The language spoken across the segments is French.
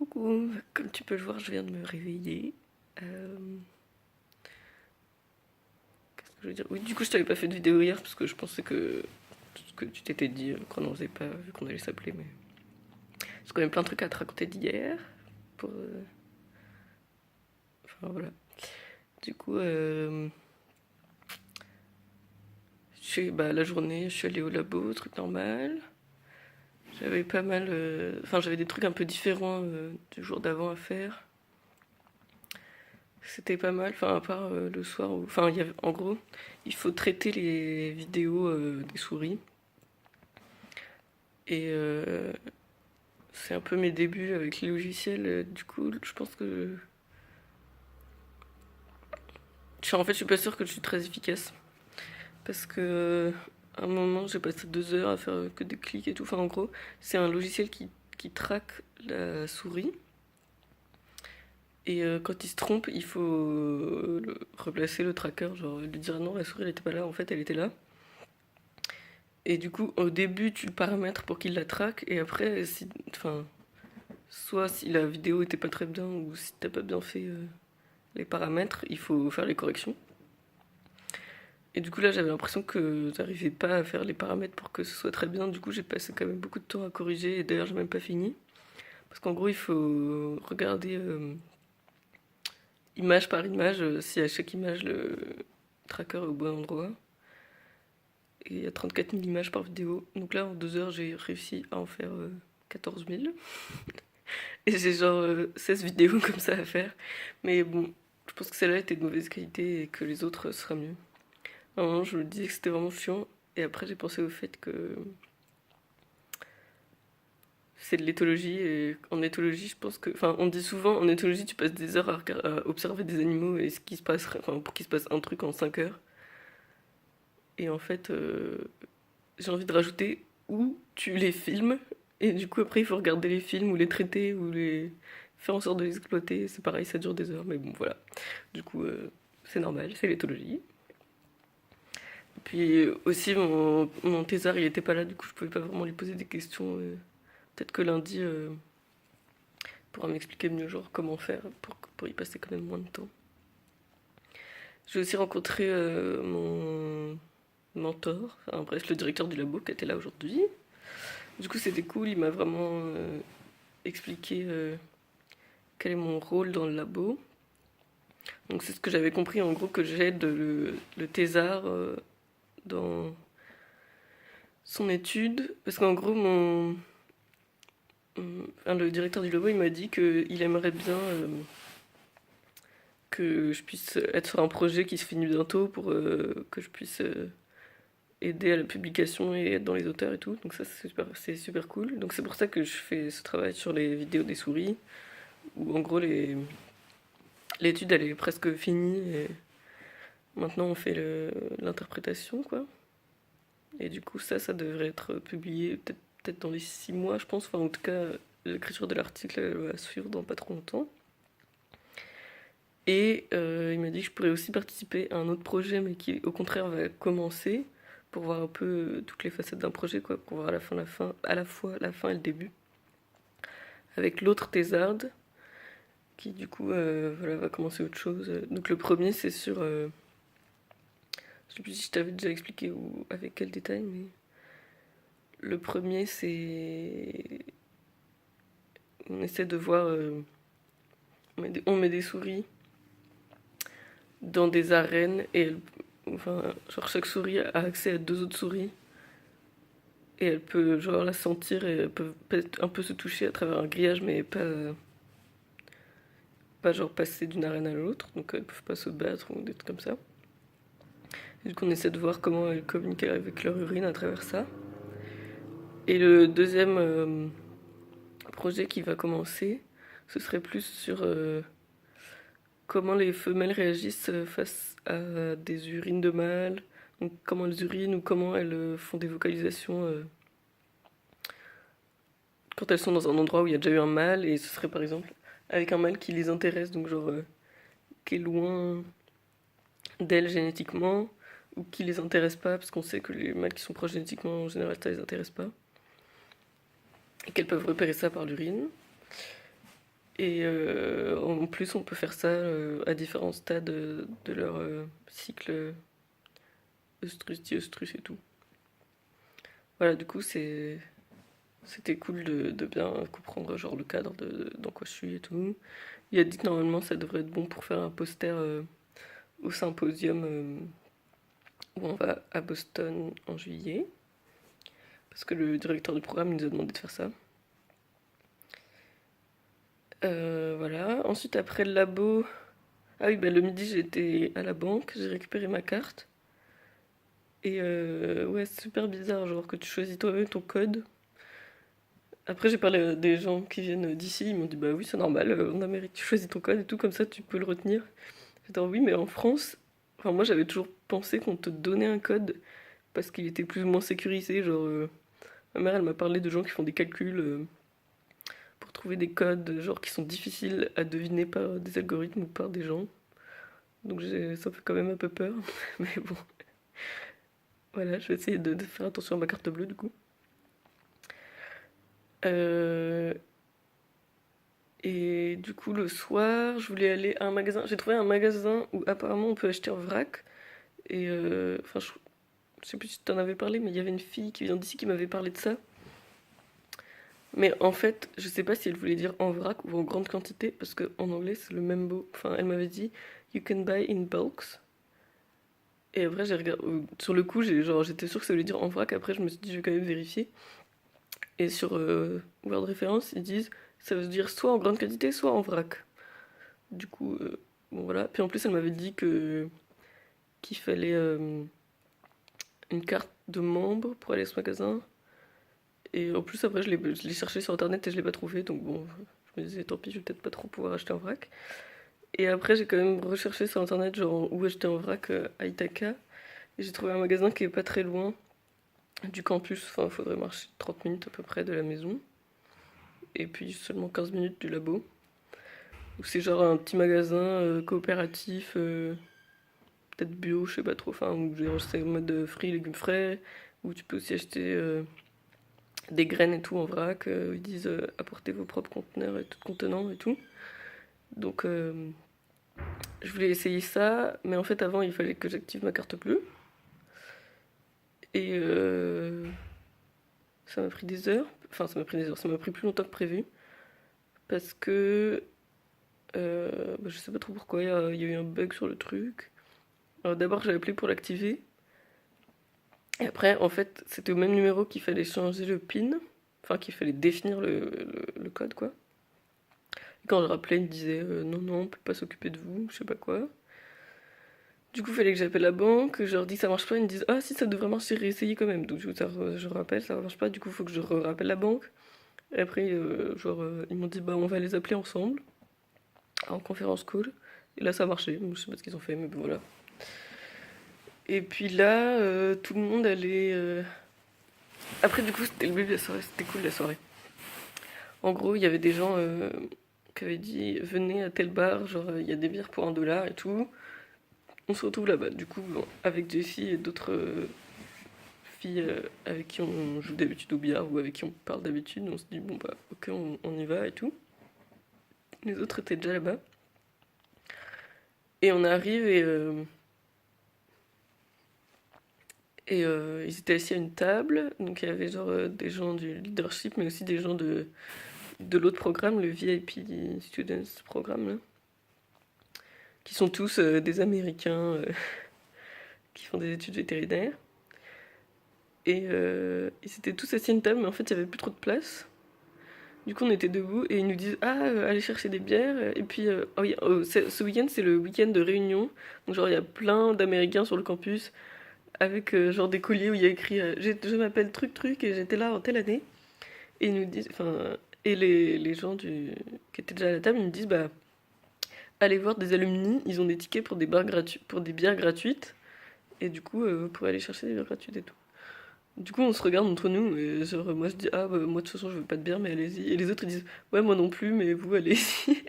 Coucou, comme tu peux le voir, je viens de me réveiller. Euh, Qu'est-ce que je veux dire? Oui, du coup, je t'avais pas fait de vidéo hier parce que je pensais que tout ce que tu t'étais dit qu'on n'en faisait pas vu qu'on allait s'appeler, mais j'ai quand même plein de trucs à te raconter d'hier. Pour, enfin voilà. Du coup, la journée, je suis allée au labo, truc normal. J'avais pas mal, enfin j'avais des trucs un peu différents du jour d'avant à faire. C'était pas mal, enfin à part le soir où, enfin en gros, il faut traiter les vidéos des souris. Et c'est un peu mes débuts avec les logiciels. Du coup, je pense que. En fait, je suis pas sûre que je suis très efficace. Parce que. À un moment, j'ai passé 2 heures à faire que des clics et tout. Enfin, en gros, c'est un logiciel qui traque la souris. Et quand il se trompe, il faut replacer le tracker. Genre, lui dire non, la souris elle était pas là. En fait, elle était là. Et du coup, au début, tu le paramètres pour qu'il la traque. Et après, si. Enfin. Soit si la vidéo était pas très bien ou si t'as pas bien fait les paramètres, il faut faire les corrections. Et du coup là j'avais l'impression que j'arrivais pas à faire les paramètres pour que ce soit très bien. Du coup j'ai passé quand même beaucoup de temps à corriger et d'ailleurs j'ai même pas fini. Parce qu'en gros il faut regarder image par image si à chaque image le tracker est au bon endroit. Et il y a 34 000 images par vidéo. Donc là en 2 heures j'ai réussi à en faire 14 000. Et j'ai genre 16 vidéos comme ça à faire. Mais bon, je pense que celle-là était de mauvaise qualité et que les autres sera mieux. À un moment, je me disais que c'était vraiment chiant. Et après, j'ai pensé au fait que c'est de l'éthologie. Et en éthologie, je pense que. Enfin, on dit souvent, en éthologie, tu passes des heures à observer des animaux et ce qui se passe. Enfin, pour qu'il se passe un truc en 5 heures. Et en fait, j'ai envie de rajouter où tu les filmes. Et du coup, après, il faut regarder les films ou les traiter ou les faire en sorte de les exploiter. C'est pareil, ça dure des heures. Mais bon, voilà. Du coup, c'est normal, c'est l'éthologie. Puis aussi, mon thésard, il était pas là, du coup, je pouvais pas vraiment lui poser des questions. Peut-être que lundi, il pourra m'expliquer mieux, genre, comment faire pour y passer quand même moins de temps. J'ai aussi rencontré mon mentor, enfin bref, le directeur du labo qui était là aujourd'hui. Du coup, c'était cool, il m'a vraiment expliqué quel est mon rôle dans le labo. Donc, c'est ce que j'avais compris, en gros, que j'aide le thésard dans son étude. Parce qu'en gros, enfin, le directeur du labo, il m'a dit qu'il aimerait bien que je puisse être sur un projet qui se finit bientôt pour que je puisse aider à la publication et être dans les auteurs et tout. Donc ça, c'est super cool. Donc c'est pour ça que je fais ce travail sur les vidéos des souris, où en gros, l'étude, elle est presque finie. Et maintenant, on fait l'interprétation, quoi. Et du coup, ça devrait être publié peut-être dans les 6 mois, je pense. Enfin, en tout cas, l'écriture de l'article, elle va suivre dans pas trop longtemps. Et il m'a dit que je pourrais aussi participer à un autre projet, mais qui au contraire va commencer pour voir un peu toutes les facettes d'un projet, quoi, pour voir à la fois la fin et le début, avec l'autre thésarde, qui du coup voilà, va commencer autre chose. Donc le premier, c'est sur, je sais plus si je t'avais déjà expliqué ou avec quel détail, mais le premier, c'est, on essaie de voir, on met des souris dans des arènes et enfin, genre chaque souris a accès à 2 autres souris et elle peut genre la sentir et elle peut un peu se toucher à travers un grillage mais pas genre passer d'une arène à l'autre donc elles peuvent pas se battre ou des trucs comme ça. Et du coup on essaie de voir comment elles communiquent avec leur urine à travers ça. Et le deuxième projet qui va commencer, ce serait plus sur comment les femelles réagissent face à des urines de mâles, donc comment elles urinent ou comment elles font des vocalisations quand elles sont dans un endroit où il y a déjà eu un mâle, et ce serait par exemple avec un mâle qui les intéresse, donc genre qui est loin d'elles génétiquement, ou qui les intéresse pas, parce qu'on sait que les mâles qui sont proches génétiquement en général ça les intéresse pas, et qu'elles peuvent repérer ça par l'urine. Et en plus, on peut faire ça à différents stades de leur cycle œstrus, diœstrus et tout. Voilà, du coup, c'était cool de bien comprendre genre le cadre dans quoi je suis et tout. Il a dit que normalement, ça devrait être bon pour faire un poster au symposium où on va à Boston en juillet. Parce que le directeur du programme nous a demandé de faire ça. Voilà. Ensuite, après le labo... Ah oui, bah, le midi, j'étais à la banque, j'ai récupéré ma carte. Et ouais, c'est super bizarre, genre que tu choisis toi-même ton code. Après, j'ai parlé à des gens qui viennent d'ici, ils m'ont dit bah oui, c'est normal, en Amérique, tu choisis ton code et tout, comme ça tu peux le retenir. J'étais oui, mais en France, enfin, moi j'avais toujours pensé qu'on te donnait un code parce qu'il était plus ou moins sécurisé. Genre, ma mère elle m'a parlé de gens qui font des calculs pour trouver des codes, genre qui sont difficiles à deviner par des algorithmes ou par des gens. Donc ça me fait quand même un peu peur, mais bon, voilà, je vais essayer de faire attention à ma carte bleue du coup. Euh, et du coup, le soir, je voulais aller à un magasin. J'ai trouvé un magasin où apparemment on peut acheter en vrac. Et enfin, je sais plus si tu en avais parlé, mais il y avait une fille qui vient d'ici qui m'avait parlé de ça. Mais en fait, je sais pas si elle voulait dire en vrac ou en grande quantité, parce qu'en anglais c'est le même mot. Enfin, elle m'avait dit You can buy in bulks. Et après, j'ai regardé. Sur le coup, j'étais sûre que ça voulait dire en vrac. Après, je me suis dit, je vais quand même vérifier. Et sur Word Référence, ils disent ça veut dire soit en grande quantité, soit en vrac. Du coup, bon voilà. Puis en plus, elle m'avait dit qu'il fallait une carte de membre pour aller à ce magasin. Et en plus, après, je l'ai cherché sur internet et je l'ai pas trouvé. Donc bon, je me disais, tant pis, je vais peut-être pas trop pouvoir acheter en vrac. Et après, j'ai quand même recherché sur internet, genre où acheter en vrac à Ithaca. Et j'ai trouvé un magasin qui est pas très loin du campus. Enfin, il faudrait marcher 30 minutes à peu près de la maison. Et puis seulement 15 minutes du labo. Donc c'est genre un petit magasin coopératif, peut-être bio, je sais pas trop. Enfin, où c'est en mode fruits, légumes frais. Où tu peux aussi acheter des graines et tout en vrac. Ils disent apportez vos propres conteneurs et tout, contenants et tout. Donc je voulais essayer ça, mais en fait avant il fallait que j'active ma carte bleue. Et ça m'a pris des heures. Enfin, ça m'a pris des heures, ça m'a pris plus longtemps que prévu. Parce que bah, je sais pas trop pourquoi, il y a eu un bug sur le truc. Alors d'abord j'ai appelé pour l'activer. Et après, en fait, c'était au même numéro qu'il fallait changer le PIN. Enfin, qu'il fallait définir le code, quoi. Et quand je rappelais, il me disait non, non, on peut pas s'occuper de vous, je sais pas quoi. Du coup, il fallait que j'appelle la banque, je leur dis que ça marche pas, ils me disent ah si ça devrait marcher, réessayer quand même. Donc je rappelle, ça marche pas, du coup il faut que je rappelle la banque. Et après, ils m'ont dit bah on va les appeler ensemble, en conférence call. Et là ça a marché, je sais pas ce qu'ils ont fait, mais bon, voilà. Et puis là, tout le monde allait... Après du coup c'était le début de la soirée, c'était cool la soirée. En gros, il y avait des gens qui avaient dit venez à tel bar, genre il y a des bières pour 1 dollar et tout. On se retrouve là-bas, du coup, bon, avec Jessie et d'autres filles avec qui on joue d'habitude au billard ou avec qui on parle d'habitude. On se dit, bon, bah, ok, on y va et tout. Les autres étaient déjà là-bas. Et on arrive et ils étaient assis à une table. Donc il y avait genre des gens du leadership, mais aussi des gens de l'autre programme, le VIP Students Programme, là, qui sont tous des Américains qui font des études vétérinaires. Et ils étaient tous assis à une table, mais en fait, il n'y avait plus trop de place. Du coup, on était debout et ils nous disent ah, allez chercher des bières. Et puis, oh oui, ce week-end, c'est le week-end de réunion. Donc, genre, il y a plein d'Américains sur le campus avec genre des colliers où il y a écrit je m'appelle truc truc et j'étais là en telle année. Et ils nous disent, enfin, et les gens qui étaient déjà à la table, ils nous disent bah, allez voir des alumni, ils ont des tickets pour pour des bières gratuites. Et du coup, vous pourrez aller chercher des bières gratuites et tout. Du coup, on se regarde entre nous, et genre, moi je dis, ah bah, moi de toute façon je veux pas de bière, mais allez-y. Et les autres ils disent, ouais, moi non plus, mais vous allez-y.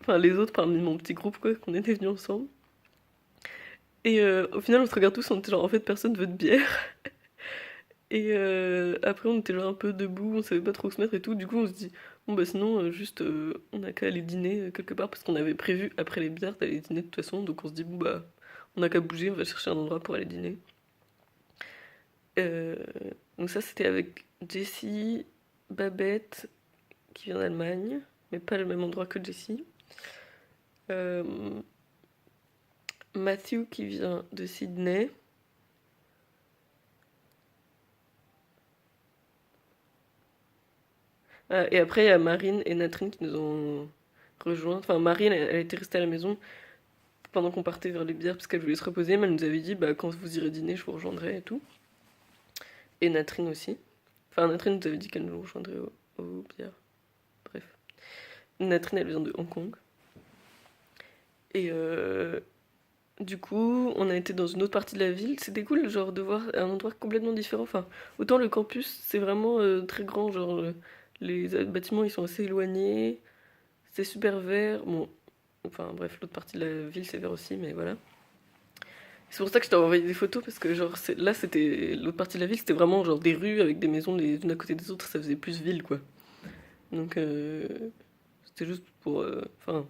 Enfin, les autres parmi mon petit groupe, quoi, qu'on était venus ensemble. Et au final, on se regarde tous, on était genre, en fait, personne veut de bière. Et après, on était genre un peu debout, on savait pas trop où se mettre et tout. Du coup, on se dit, Bon bah sinon, juste, on a qu'à aller dîner quelque part parce qu'on avait prévu après les bières d'aller dîner de toute façon, donc on se dit bon bah on a qu'à bouger, on va chercher un endroit pour aller dîner. Euh, donc ça c'était avec Jessie, Babette qui vient d'Allemagne, mais pas le même endroit que Jessie. Euh, Matthew qui vient de Sydney. Ah, et après il y a Marine et Natrine qui nous ont rejoints. Enfin Marine elle était restée à la maison pendant qu'on partait vers les bières parce qu'elle voulait se reposer, mais elle nous avait dit bah quand vous irez dîner je vous rejoindrai et tout. Et Natrine aussi. Enfin Natrine nous avait dit qu'elle nous rejoindrait aux bières. Bref. Natrine elle vient de Hong Kong. Et du coup, on a été dans une autre partie de la ville. C'était cool, genre, de voir un endroit complètement différent. Enfin, autant le campus, c'est vraiment très grand. Genre, les bâtiments, ils sont assez éloignés. C'est super vert. Bon, enfin, bref, l'autre partie de la ville, c'est vert aussi, mais voilà. C'est pour ça que je t'ai envoyé des photos, parce que, genre, là, c'était. L'autre partie de la ville, c'était vraiment, genre, des rues avec des maisons les unes à côté des autres. Ça faisait plus ville, quoi. Donc, c'était juste pour. Enfin.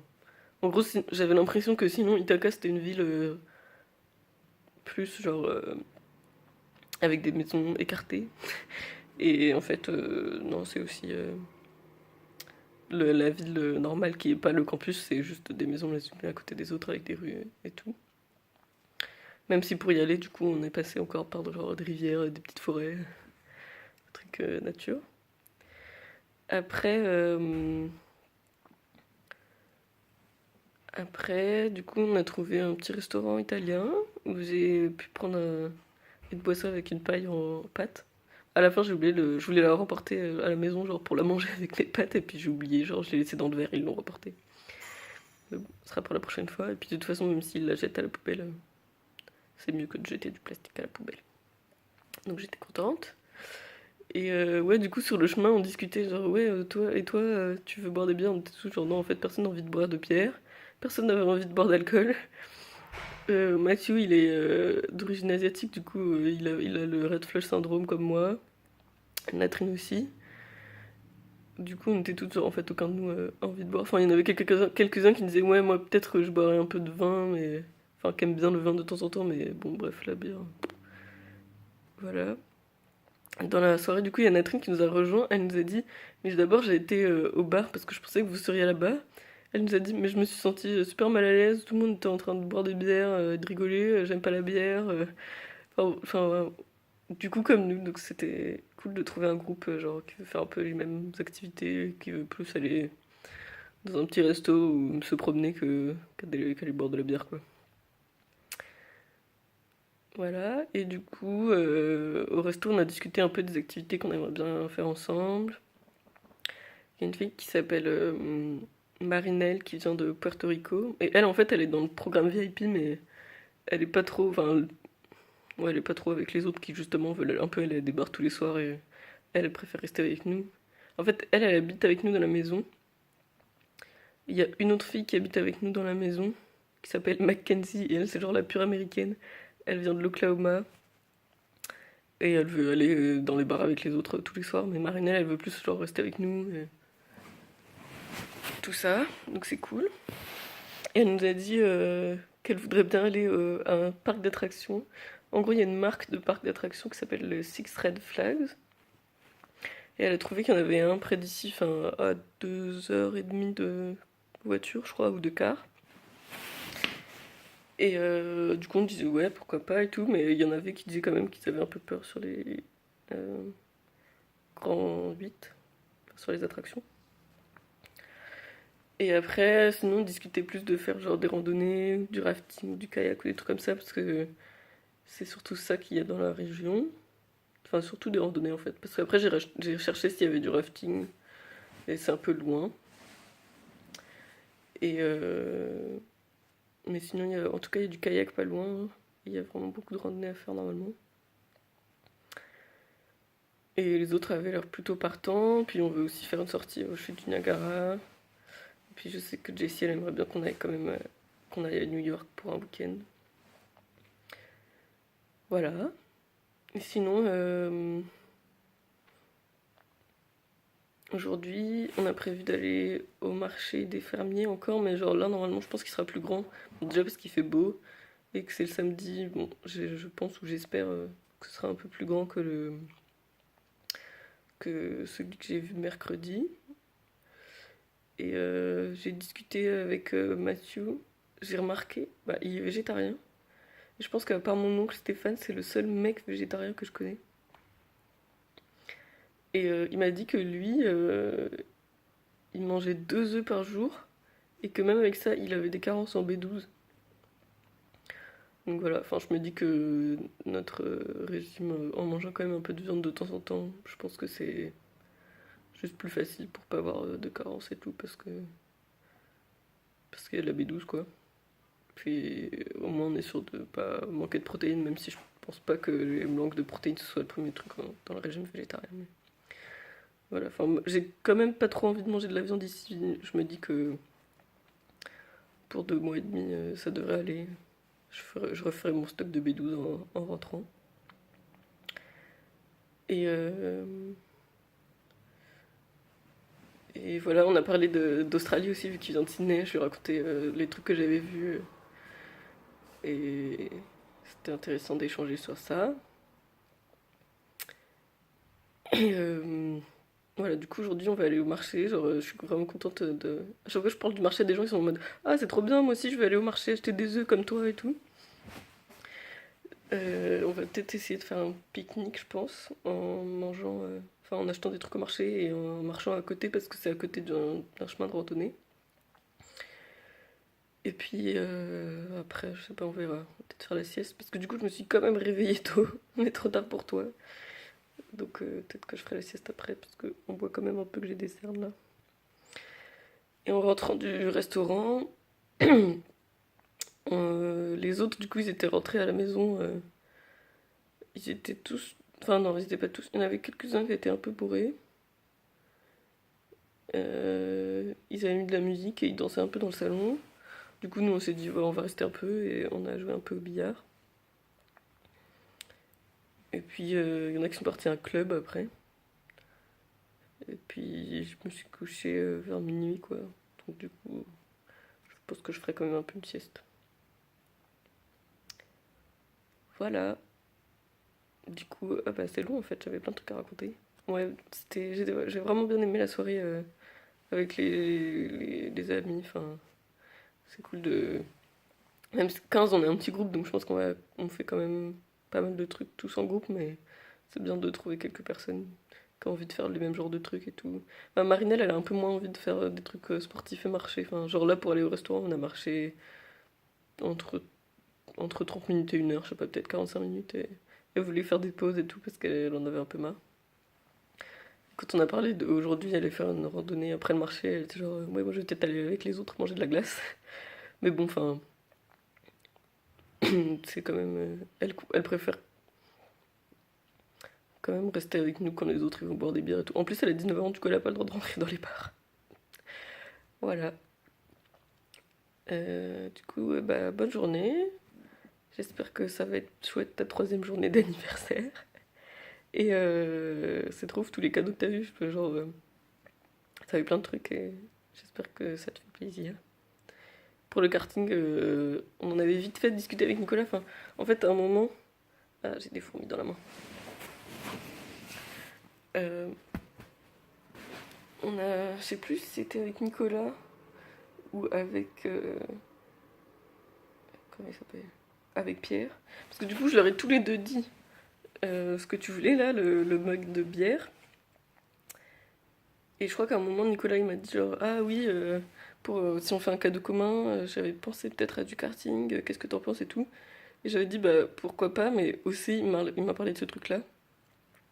En gros, j'avais l'impression que sinon, Ithaca, c'était une ville plus, genre. Avec des maisons écartées. Et en fait, non, c'est aussi la ville normale qui est pas le campus, c'est juste des maisons les unes à côté des autres avec des rues et tout. Même si pour y aller, du coup, on est passé encore par genre des rivières, des petites forêts, des trucs nature. Après, du coup, on a trouvé un petit restaurant italien où j'ai pu prendre une boisson avec une paille en pâte. À la fin, je voulais la remporter à la maison, genre pour la manger avec mes pâtes, et puis j'ai oublié, genre je l'ai laissé dans le verre, ils l'ont reporté. Mais bon, ce sera pour la prochaine fois. Et puis de toute façon, même s'ils la jettent à la poubelle, c'est mieux que de jeter du plastique à la poubelle. Donc j'étais contente. Et ouais, du coup, sur le chemin, on discutait, genre, ouais, toi, tu veux boire des bières? On était tous genre, non, en fait, personne n'a envie de boire de bière. Personne n'avait envie de boire d'alcool. Matthew, il est d'origine asiatique, du coup, il a le Red Flush syndrome comme moi. Natrine aussi. Du coup, on était toutes, en fait, aucun de nous a envie de boire. Enfin, il y en avait quelques-uns qui disaient, ouais, moi, peut-être que je boirais un peu de vin, mais. Enfin, qui aiment bien le vin de temps en temps, mais bon, bref, la bière. Voilà. Dans la soirée, du coup, il y a Natrine qui nous a rejoint. Elle nous a dit, mais d'abord, j'ai été au bar parce que je pensais que vous seriez là-bas. Elle nous a dit, mais je me suis sentie super mal à l'aise. Tout le monde était en train de boire des bières, et de rigoler. J'aime pas la bière. Enfin, du coup, comme nous, donc c'était cool de trouver un groupe genre qui veut faire un peu les mêmes activités, qui veut plus aller dans un petit resto ou se promener qu'aller boire de la bière, quoi. Voilà, et du coup, au resto, on a discuté un peu des activités qu'on aimerait bien faire ensemble. Il y a une fille qui s'appelle Marinelle qui vient de Puerto Rico. Et elle, en fait, elle est dans le programme VIP, mais elle est pas trop. Enfin, ouais, elle est pas trop avec les autres qui, justement, veulent un peu aller à des bars tous les soirs et elle préfère rester avec nous. En fait, elle habite avec nous dans la maison. Il y a une autre fille qui habite avec nous dans la maison qui s'appelle Mackenzie et elle, c'est genre la pure américaine. Elle vient de l'Oklahoma et elle veut aller dans les bars avec les autres tous les soirs, mais Marinelle, elle veut plus genre rester avec nous et tout ça, donc c'est cool. Et elle nous a dit qu'elle voudrait bien aller à un parc d'attractions. En gros, il y a une marque de parc d'attractions qui s'appelle le Six Red Flags. Et elle a trouvé qu'il y en avait un près d'ici, enfin à 2h30 de voiture, je crois, ou de car. Et du coup, on disait ouais, pourquoi pas et tout, mais il y en avait qui disaient quand même qu'ils avaient un peu peur sur les euh, grands 8, sur les attractions. Et après, sinon, on discutait plus de faire genre des randonnées, du rafting, du kayak ou des trucs comme ça, parce que c'est surtout ça qu'il y a dans la région. Enfin, surtout des randonnées en fait. Parce qu'après, j'ai cherché s'il y avait du rafting, et c'est un peu loin. Et mais sinon, en tout cas, il y a du kayak pas loin. Il y a vraiment beaucoup de randonnées à faire normalement. Et les autres avaient l'air plutôt partants. Puis on veut aussi faire une sortie aux chutes du Niagara. Et puis je sais que Jessie, elle aimerait bien qu'on aille quand même qu'on aille à New York pour un week-end. Voilà. Et sinon, Aujourd'hui, on a prévu d'aller au marché des fermiers encore, mais genre là, normalement, je pense qu'il sera plus grand. Bon, déjà parce qu'il fait beau et que c'est le samedi. Bon, je pense ou j'espère que ce sera un peu plus grand que celui que j'ai vu mercredi. Et j'ai discuté avec Mathieu. J'ai remarqué, bah, il est végétarien. Et je pense qu'à part mon oncle Stéphane, c'est le seul mec végétarien que je connais. Et il m'a dit que lui, il mangeait 2 œufs par jour et que même avec ça, il avait des carences en B12. Donc voilà, enfin je me dis que notre régime, en mangeant quand même un peu de viande de temps en temps, je pense que c'est juste plus facile pour pas avoir de carences et tout parce qu'il y a de la B12 quoi. Puis au moins on est sûr de pas manquer de protéines, même si je pense pas que le manque de protéines ce soit le premier truc dans le régime végétarien. Mais voilà, enfin j'ai quand même pas trop envie de manger de la viande ici. Je me dis que pour 2 mois et demi ça devrait aller. Je referai mon stock de B12 en rentrant. Et, euh, et voilà, on a parlé d'Australie aussi, vu qu'il vient de Sydney. Je lui ai raconté les trucs que j'avais vus. Et c'était intéressant d'échanger sur ça. Et voilà, du coup, aujourd'hui, on va aller au marché. Genre, je suis vraiment contente de. À chaque fois que je parle du marché, des gens ils sont en mode ah, c'est trop bien, moi aussi, je vais aller au marché acheter des œufs comme toi et tout. On va peut-être essayer de faire un pique-nique, je pense, en mangeant. Enfin, en achetant des trucs au marché et en marchant à côté parce que c'est à côté d'un chemin de randonnée. Et puis après, je sais pas, on verra. On va peut-être faire la sieste parce que du coup, je me suis quand même réveillée tôt. On est trop tard pour toi. Donc peut-être que je ferai la sieste après parce qu'on voit quand même un peu que j'ai des cernes là. Et en rentrant du restaurant, les autres, du coup, ils étaient rentrés à la maison. Ils étaient tous. Enfin, non, ils étaient pas tous. Il y en avait quelques-uns qui étaient un peu bourrés. Ils avaient mis de la musique et ils dansaient un peu dans le salon. Du coup, nous, on s'est dit, ouais, on va rester un peu et on a joué un peu au billard. Et puis, il y en a qui sont partis à un club après. Et puis, je me suis couchée vers minuit, quoi. Donc, du coup, je pense que je ferai quand même un peu une sieste. Voilà. Du coup, ah bah, c'est long en fait, j'avais plein de trucs à raconter. Ouais, j'ai vraiment bien aimé la soirée avec les amis. Enfin, c'est cool de. Même si 15, on est un petit groupe, donc je pense on fait quand même pas mal de trucs tous en groupe, mais c'est bien de trouver quelques personnes qui ont envie de faire les mêmes genres de trucs et tout. Enfin, Marinelle, elle a un peu moins envie de faire des trucs sportifs et marcher. Enfin, genre là, pour aller au restaurant, on a marché entre, entre 30 minutes et 1 heure, je sais pas, peut-être 45 minutes. Et elle voulait faire des pauses et tout parce qu'elle en avait un peu marre. Quand on a parlé d'aujourd'hui, aller faire une randonnée après le marché, elle était genre, ouais, moi je vais peut-être aller avec les autres manger de la glace. Mais bon, enfin, c'est quand même. Elle préfère quand même rester avec nous quand les autres ils vont boire des bières et tout. En plus, elle a 19 ans, du coup, elle a pas le droit de rentrer dans les bars. Voilà. Du coup, bah, bonne journée. J'espère que ça va être chouette ta troisième journée d'anniversaire. Et c'est trop ouf tous les cadeaux que t'as eu. Genre, t'as eu plein de trucs et j'espère que ça te fait plaisir. Pour le karting, on en avait vite fait discuter avec Nicolas. Enfin, en fait, à un moment. Ah, j'ai des fourmis dans la main. Euh, je sais plus si c'était avec Nicolas ou avec. Comment il s'appelle? Avec Pierre. Parce que du coup, je leur ai tous les deux dit ce que tu voulais là, le mug de bière. Et je crois qu'à un moment, Nicolas il m'a dit genre, ah oui, si on fait un cadeau commun, j'avais pensé peut-être à du karting, qu'est-ce que t'en penses et tout. Et j'avais dit, bah pourquoi pas, mais aussi il m'a parlé de ce truc-là.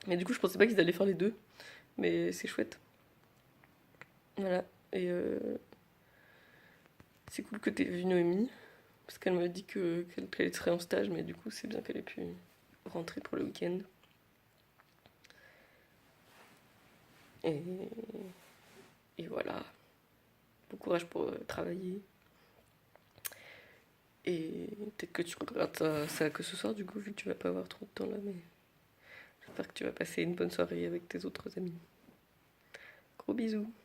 Mais du coup, je pensais pas qu'ils allaient faire les deux. Mais c'est chouette. Voilà. Et c'est cool que t'aies vu Noémie. Parce qu'elle m'a dit qu'elle serait en stage, mais du coup, c'est bien qu'elle ait pu rentrer pour le week-end. Et, et voilà. Bon courage pour travailler. Et peut-être que tu regardes ça que ce soir, du coup, vu que tu vas pas avoir trop de temps là, mais j'espère que tu vas passer une bonne soirée avec tes autres amis. Gros bisous.